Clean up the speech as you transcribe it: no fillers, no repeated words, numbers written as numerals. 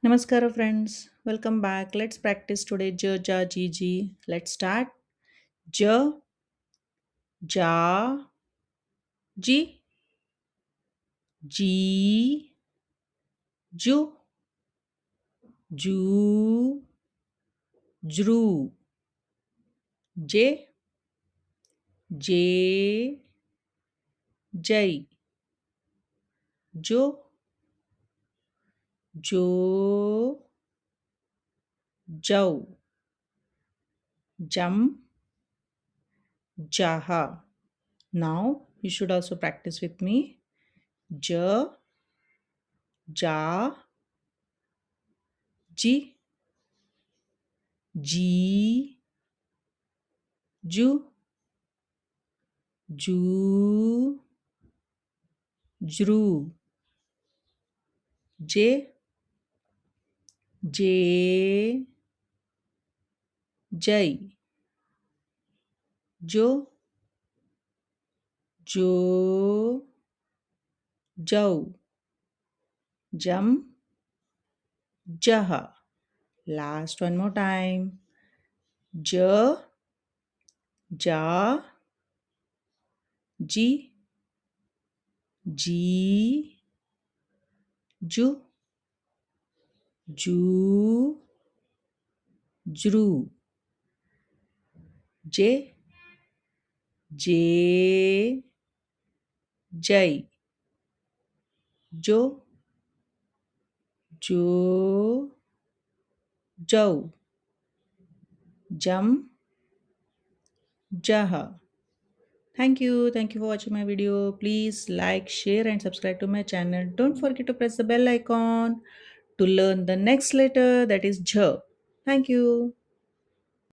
Namaskara friends, welcome back. Let's practice today J, Ja, Ji, Ji. Let's start. J, Ja, Ji, Ji, Ju, Ju, Jru, J, J, Jai, Jo, Jo, Jau, Jam, Jaha. Now you should also practice with me. J, Ja, Ji, Ji, Ju, Ju, Jru, J, J, Jai, Jo, Jo, Jau, Jam, Jaha. Last one more time. J, Ja, Ji, Ji, Ju, Ju, Jru, J, J, Jai, Jo, Jo, Jau, Jam, Jaha. Thank you. Thank you for watching my video. Please like, share, and subscribe to my channel. Don't forget to press the bell icon to learn the next letter, that is Jh. Thank you.